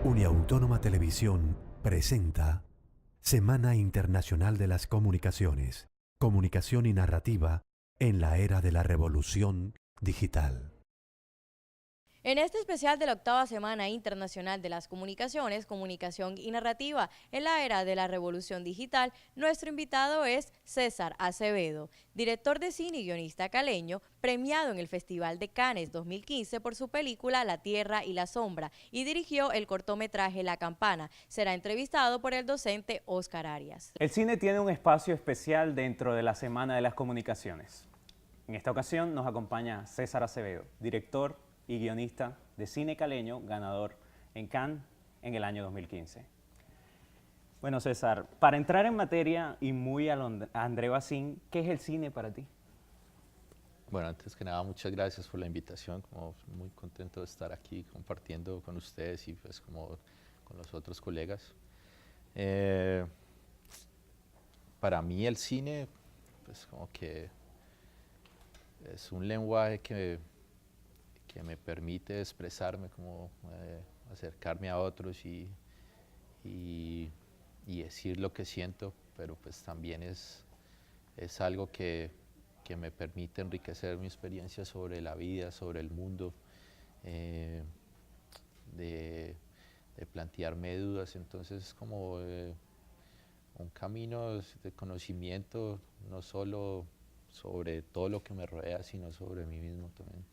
Uniautónoma Televisión presenta Semana Internacional de las Comunicaciones, Comunicación y Narrativa en la era de la revolución digital. En este especial de la octava Semana Internacional de las Comunicaciones, Comunicación y Narrativa en la era de la revolución digital, nuestro invitado es César Acevedo, director de cine y guionista caleño, premiado en el Festival de Cannes 2015 por su película La Tierra y la Sombra y dirigió el cortometraje La Campana. Será entrevistado por el docente Óscar Arias. El cine tiene un espacio especial dentro de la Semana de las Comunicaciones. En esta ocasión nos acompaña César Acevedo, director y guionista de cine caleño, ganador en Cannes en el año 2015. Bueno, César, para entrar en materia y muy a André Bazin, ¿qué es el cine para ti? Bueno, antes que nada, muchas gracias por la invitación, como muy contento de estar aquí compartiendo con ustedes y pues como con los otros colegas. Para mí el cine, pues como que es un lenguaje que me permite expresarme, como acercarme a otros y decir lo que siento, pero pues también es algo que me permite enriquecer mi experiencia sobre la vida, sobre el mundo, de plantearme dudas. Entonces es como un camino de conocimiento, no solo sobre todo lo que me rodea, sino sobre mí mismo también.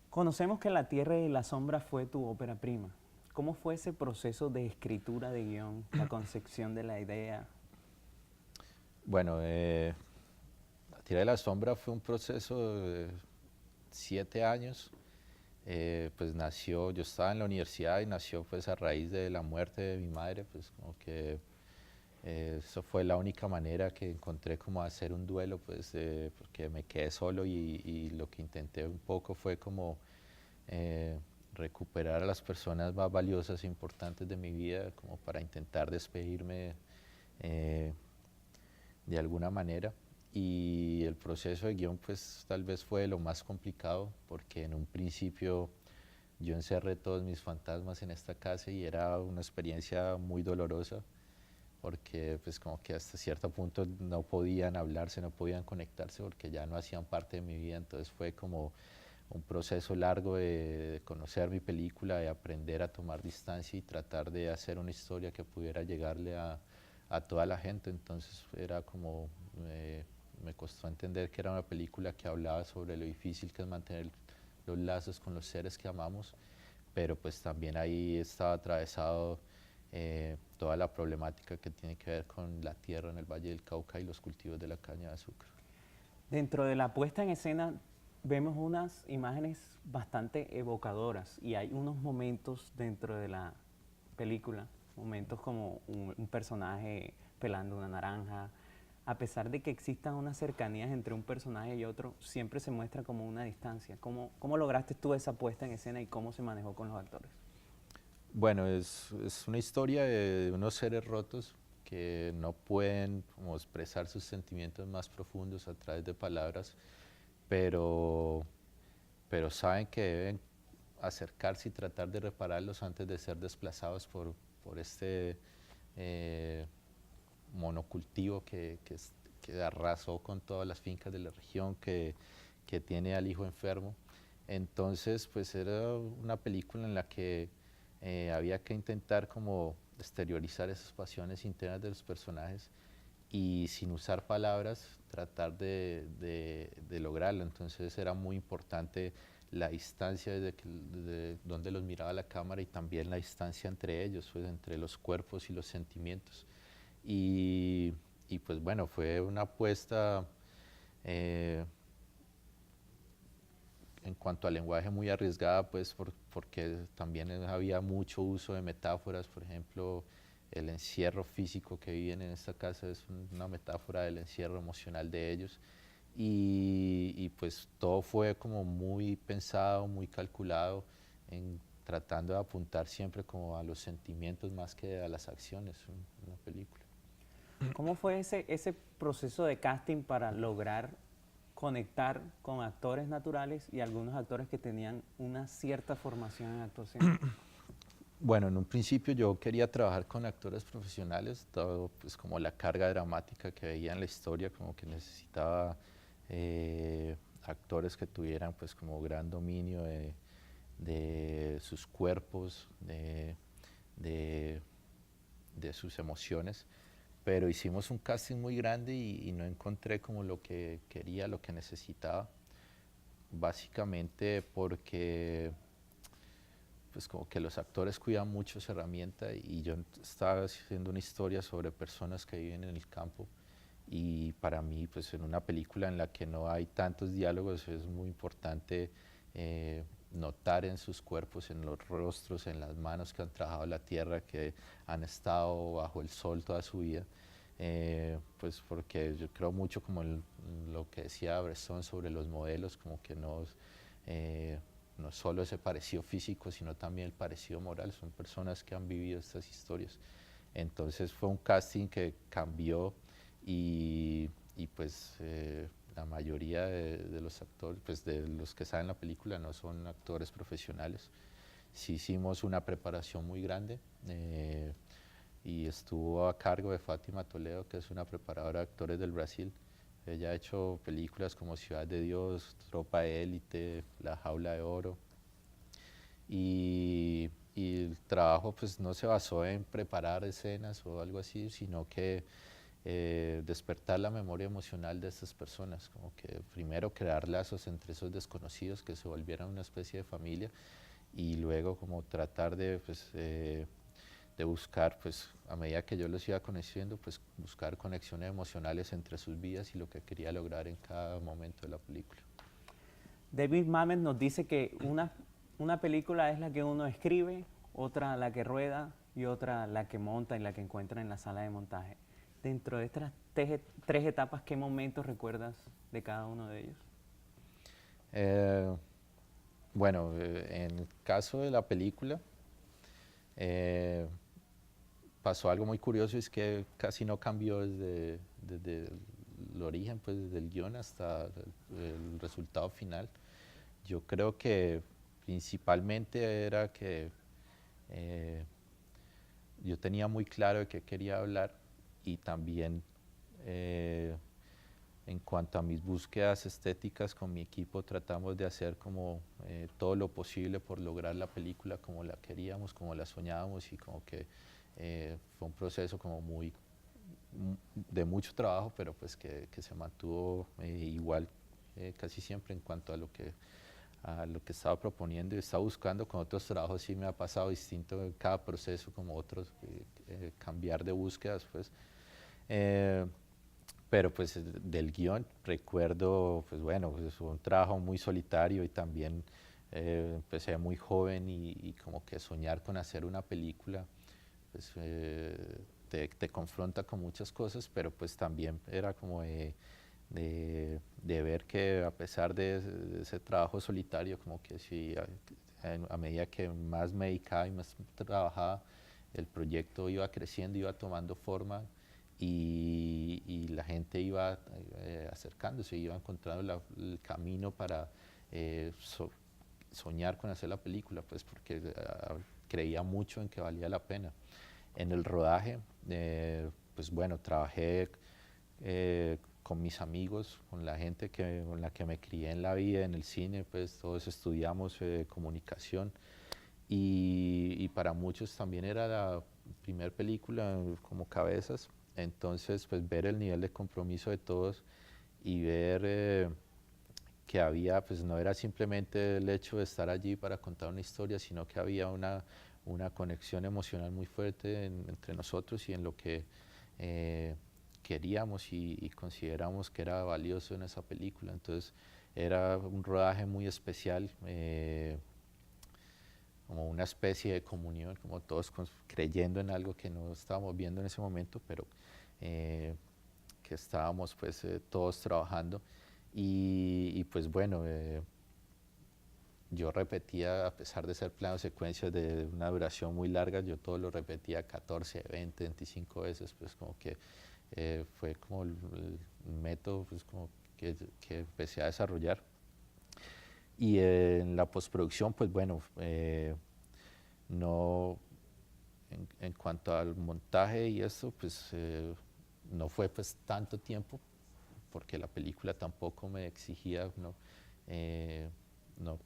Conocemos que La Tierra y la Sombra fue tu ópera prima. ¿Cómo fue ese proceso de escritura de guión, la concepción de la idea? Bueno, La Tierra y la Sombra fue un proceso de 7 años. Pues nació, yo estaba en la universidad y nació pues a raíz de la muerte de mi madre, pues como que eso fue la única manera que encontré como hacer un duelo, pues porque me quedé solo y lo que intenté un poco fue como recuperar a las personas más valiosas e importantes de mi vida, como para intentar despedirme de alguna manera. Y el proceso de guión pues tal vez fue lo más complicado, porque en un principio yo encerré todos mis fantasmas en esta casa y era una experiencia muy dolorosa, porque pues como que hasta cierto punto no podían hablarse, no podían conectarse porque ya no hacían parte de mi vida. Entonces fue como un proceso largo de conocer mi película, de aprender a tomar distancia y tratar de hacer una historia que pudiera llegarle a toda la gente. Entonces era como, me costó entender que era una película que hablaba sobre lo difícil que es mantener los lazos con los seres que amamos, pero pues también ahí estaba atravesado toda la problemática que tiene que ver con la tierra en el Valle del Cauca y los cultivos de la caña de azúcar. Dentro de la puesta en escena vemos unas imágenes bastante evocadoras y hay unos momentos dentro de la película, momentos como un personaje pelando una naranja. A pesar de que existan unas cercanías entre un personaje y otro, siempre se muestra como una distancia. ¿Cómo lograste tú esa puesta en escena y cómo se manejó con los actores? Bueno, es una historia de unos seres rotos que no pueden como expresar sus sentimientos más profundos a través de palabras, pero, pero saben que deben acercarse y tratar de repararlos antes de ser desplazados por este monocultivo que arrasó con todas las fincas de la región, que tiene al hijo enfermo. Entonces, pues era una película en la que había que intentar como exteriorizar esas pasiones internas de los personajes y sin usar palabras tratar de lograrlo. Entonces era muy importante la distancia desde donde los miraba la cámara y también la distancia entre ellos, pues, entre los cuerpos y los sentimientos. Y pues bueno, fue una apuesta en cuanto al lenguaje muy arriesgada, pues porque también había mucho uso de metáforas. Por ejemplo, el encierro físico que viven en esta casa es una metáfora del encierro emocional de ellos. Y pues todo fue como muy pensado, muy calculado, en tratando de apuntar siempre como a los sentimientos más que a las acciones en una película. ¿Cómo fue ese proceso de casting para lograr conectar con actores naturales y algunos actores que tenían una cierta formación en actuación? Bueno, en un principio yo quería trabajar con actores profesionales, dado pues como la carga dramática que veía en la historia, como que necesitaba actores que tuvieran pues como gran dominio de sus cuerpos, de, de sus emociones, pero hicimos un casting muy grande y no encontré como lo que quería, lo que necesitaba, básicamente porque pues como que los actores cuidan mucho esa herramienta y yo estaba haciendo una historia sobre personas que viven en el campo y para mí pues en una película en la que no hay tantos diálogos es muy importante notar en sus cuerpos, en los rostros, en las manos que han trabajado la tierra, que han estado bajo el sol toda su vida. Pues porque yo creo mucho como lo que decía Bresson sobre los modelos, como que no solo ese parecido físico, sino también el parecido moral, son personas que han vivido estas historias. Entonces fue un casting que cambió y pues la mayoría de los actores, pues de los que están en la película no son actores profesionales. Sí hicimos una preparación muy grande y estuvo a cargo de Fátima Toledo, que es una preparadora de actores del Brasil. Ella ha hecho películas como Ciudad de Dios, Tropa de Élite, La Jaula de Oro. Y el trabajo pues no se basó en preparar escenas o algo así, sino que despertar la memoria emocional de estas personas, como que primero crear lazos entre esos desconocidos que se volvieran una especie de familia y luego como tratar de buscar, pues a medida que yo los iba conociendo, pues buscar conexiones emocionales entre sus vidas y lo que quería lograr en cada momento de la película. David Mamet nos dice que una película es la que uno escribe, otra la que rueda y otra la que monta y la que encuentra en la sala de montaje. Dentro de estas tres etapas, ¿qué momentos recuerdas de cada uno de ellos? Bueno, en el caso de la película, pasó algo muy curioso, es que casi no cambió desde el origen, pues desde el guión hasta el resultado final. Yo creo que principalmente era que yo tenía muy claro de qué quería hablar y también en cuanto a mis búsquedas estéticas con mi equipo tratamos de hacer como todo lo posible por lograr la película como la queríamos, como la soñábamos y como que fue un proceso como de mucho trabajo, pero pues que se mantuvo igual casi siempre en cuanto a lo que estaba proponiendo y estaba buscando. Con otros trabajos sí me ha pasado distinto en cada proceso, como otros, cambiar de búsquedas, pues. Pero pues del guión recuerdo, pues bueno, pues fue un trabajo muy solitario y también empecé muy joven y como que soñar con hacer una película, pues te confronta con muchas cosas, pero pues también era como de ver que a pesar de ese trabajo solitario, como que sí, a medida que más me dedicaba y más trabajaba, el proyecto iba creciendo, iba tomando forma y la gente iba acercándose, iba encontrando el camino para soñar con hacer la película, pues porque creía mucho en que valía la pena. En el rodaje, pues bueno, trabajé con mis amigos, con la gente con la que me crié en la vida, en el cine, pues todos estudiamos comunicación y para muchos también era la primera película como cabezas, entonces pues ver el nivel de compromiso de todos y ver que había, pues no era simplemente el hecho de estar allí para contar una historia, sino que había una conexión emocional muy fuerte entre nosotros y en lo que queríamos y consideramos que era valioso en esa película. Entonces era un rodaje muy especial, como una especie de comunión, como todos creyendo en algo que no estábamos viendo en ese momento, pero que estábamos pues todos trabajando. Y pues bueno, yo repetía, a pesar de ser plano secuencias de una duración muy larga, yo todo lo repetía 14, 20, 25 veces, pues como que fue como el método pues como que empecé a desarrollar. Y en la postproducción, pues bueno, no, en cuanto al montaje y eso, pues no fue pues tanto tiempo, porque la película tampoco me exigía, ¿no?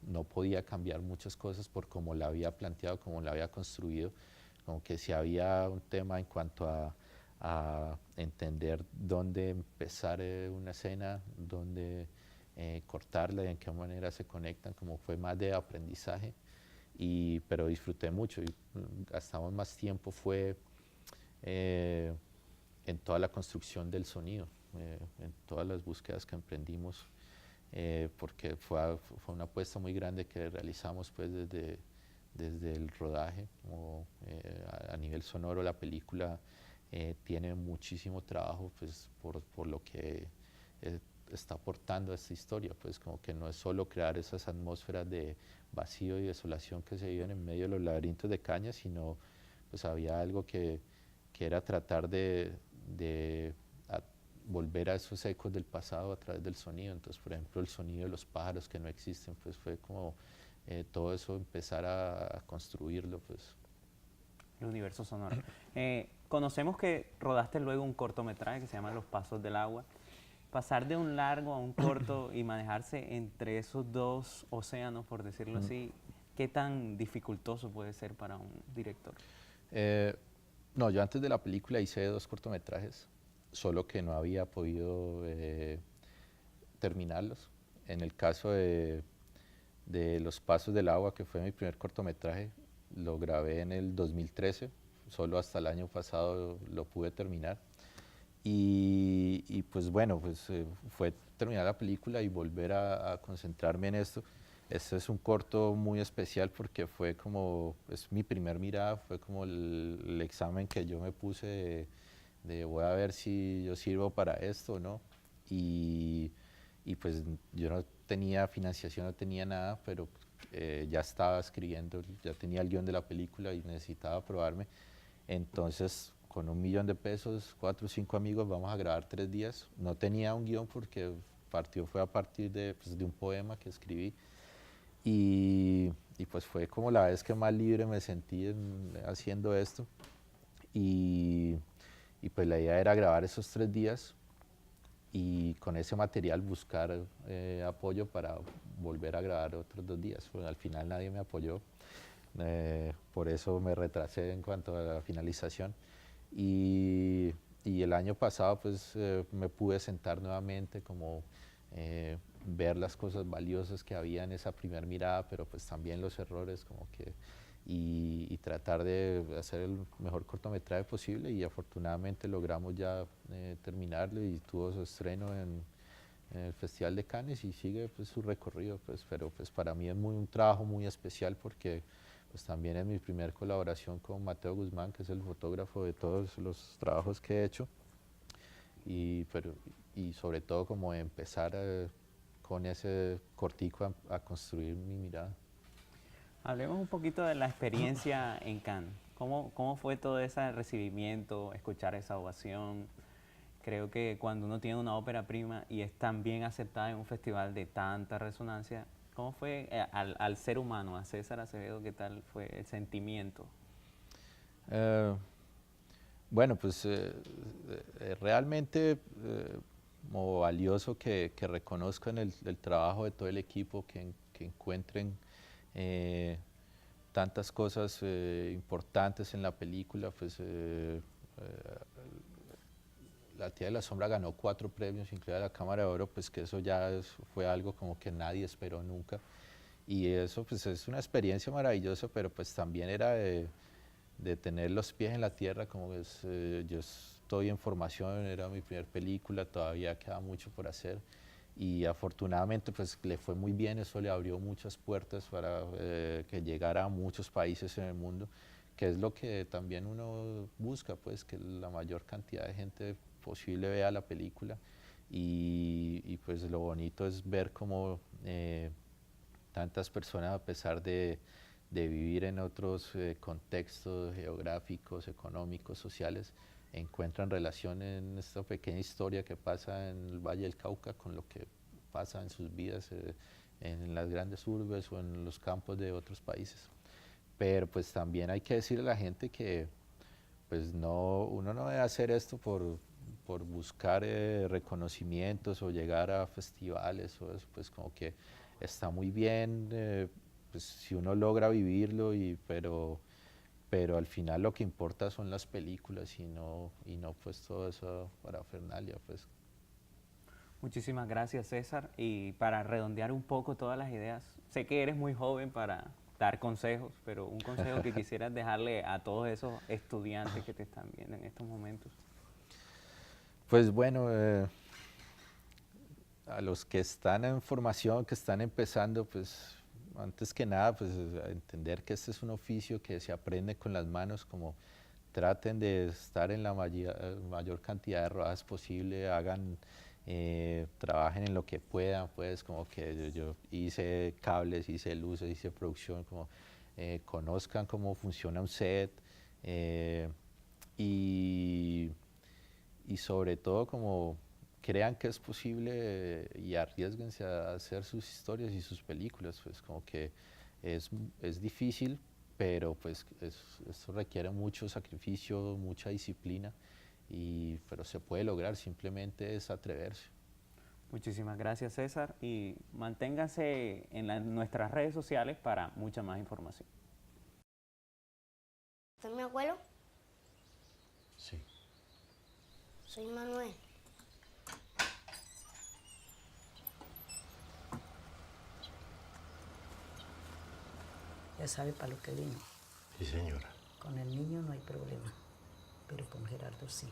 No podía cambiar muchas cosas por cómo la había planteado, cómo la había construido, como que si había un tema en cuanto a entender dónde empezar una escena, dónde cortarla y en qué manera se conectan, como fue más de aprendizaje, pero disfruté mucho y gastamos más tiempo fue en toda la construcción del sonido, en todas las búsquedas que emprendimos, porque fue una apuesta muy grande que realizamos pues desde el rodaje. A nivel sonoro la película tiene muchísimo trabajo pues por lo que está aportando a esta historia, pues como que no es solo crear esas atmósferas de vacío y desolación que se viven en medio de los laberintos de caña, sino pues había algo que era tratar de volver a esos ecos del pasado a través del sonido. Entonces, por ejemplo, el sonido de los pájaros que no existen, pues fue como todo eso empezar a construirlo, pues. El universo sonoro. Conocemos que rodaste luego un cortometraje que se llama Los Pasos del Agua. Pasar de un largo a un corto y manejarse entre esos dos océanos, por decirlo así, ¿qué tan dificultoso puede ser para un director? No, yo antes de la película hice 2 cortometrajes, solo que no había podido terminarlos. En el caso de Los Pasos del Agua, que fue mi primer cortometraje, lo grabé en el 2013, solo hasta el año pasado lo pude terminar. Y pues bueno, pues fue terminar la película y volver a concentrarme en esto. Este es un corto muy especial porque fue como, es mi primer mirada, fue como el examen que yo me puse de voy a ver si yo sirvo para esto o no. Y pues yo no tenía financiación, no tenía nada, pero ya estaba escribiendo, ya tenía el guión de la película y necesitaba aprobarme. Entonces, con $1.000.000, 4 o 5 amigos, vamos a grabar 3 días. No tenía un guión porque fue a partir pues, de un poema que escribí. Y pues fue como la vez que más libre me sentí haciendo esto. Y, y pues la idea era grabar esos 3 días y con ese material buscar apoyo para volver a grabar otros 2 días. Pues al final nadie me apoyó, por eso me retrasé en cuanto a la finalización. Y el año pasado pues me pude sentar nuevamente, como ver las cosas valiosas que había en esa primera mirada, pero pues también los errores, como que y tratar de hacer el mejor cortometraje posible, y afortunadamente logramos ya terminarlo y tuvo su estreno en el Festival de Cannes y sigue pues su recorrido, pues, pero pues para mí es un trabajo muy especial porque pues también es mi primer colaboración con Mateo Guzmán, que es el fotógrafo de todos los trabajos que he hecho, y sobre todo como empezar con ese cortico a construir mi mirada. Hablemos un poquito de la experiencia en Cannes. ¿Cómo fue todo ese recibimiento, escuchar esa ovación? Creo que cuando uno tiene una ópera prima y es tan bien aceptada en un festival de tanta resonancia, ¿cómo fue al ser humano, a César Acevedo, qué tal fue el sentimiento? Bueno, pues realmente como valioso que reconozcan el trabajo de todo el equipo, que encuentren tantas cosas importantes en la película. Pues La Tía de la Sombra ganó 4 premios, incluida la Cámara de Oro, pues que eso ya fue algo como que nadie esperó nunca. Y eso pues es una experiencia maravillosa, pero pues también era de tener los pies en la tierra, como es, yo estoy en formación, era mi primer película, todavía queda mucho por hacer. Y afortunadamente pues le fue muy bien, eso le abrió muchas puertas para que llegara a muchos países en el mundo, que es lo que también uno busca, pues que la mayor cantidad de gente posible vea la película. Y pues lo bonito es ver cómo tantas personas, a pesar de vivir en otros contextos geográficos, económicos, sociales, encuentran relación en esta pequeña historia que pasa en el Valle del Cauca con lo que pasa en sus vidas en las grandes urbes o en los campos de otros países. Pero pues también hay que decirle a la gente que pues no, uno no debe hacer esto por buscar reconocimientos o llegar a festivales o eso, pues como que está muy bien, pues si uno logra vivirlo, pero al final lo que importa son las películas y no pues todo eso parafernalia, pues. Muchísimas gracias, César. Y para redondear un poco todas las ideas, sé que eres muy joven para dar consejos, pero un consejo que quisieras dejarle a todos esos estudiantes que te están viendo en estos momentos. Pues bueno, a los que están en formación, que están empezando, pues antes que nada, pues entender que este es un oficio que se aprende con las manos, como traten de estar en la mayor cantidad de rodadas posible, trabajen en lo que puedan, pues como que yo hice cables, hice luces, hice producción, como conozcan cómo funciona un set y, y sobre todo como crean que es posible y arriesguense a hacer sus historias y sus películas, pues como que es difícil, pero pues esto requiere mucho sacrificio, mucha disciplina, pero se puede lograr, simplemente es atreverse. Muchísimas gracias, César, y manténganse en nuestras redes sociales para mucha más información. ¿Usted es mi abuelo? Sí. Soy Manuel. Ya sabe para lo que vino. Sí, señora. Con el niño no hay problema, pero con Gerardo sí.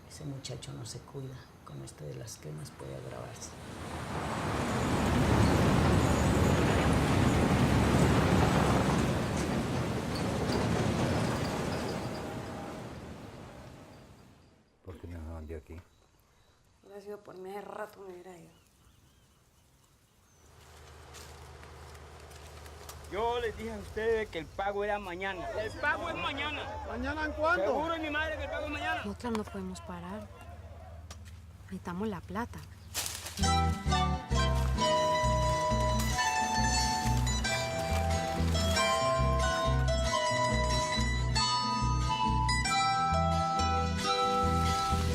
Ese muchacho no se cuida. Con esto de las quemas puede agravarse. ¿Por qué me dejaban de aquí? Hubiera sido por mí, hace rato me hubiera ido. Yo les dije a ustedes que el pago era mañana. El pago es mañana. ¿Mañana en cuánto? Seguro mi madre que el pago es mañana. Nosotras no podemos parar. Necesitamos la plata.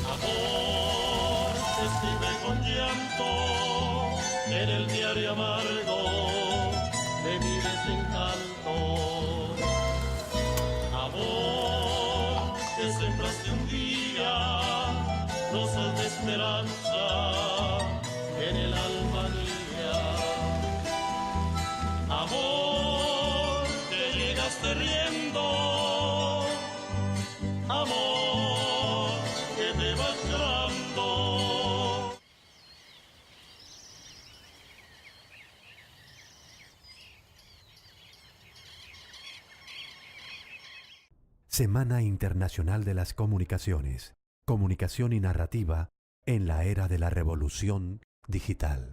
Amor se escribe con llanto en el diario amargo de mi desencanto. Amor que sembraste un día, rosas de esperanza en el alma mía. Amor que llegaste riendo, amor que te vas llorando. Semana Internacional de las Comunicaciones. Comunicación y narrativa en la era de la revolución digital.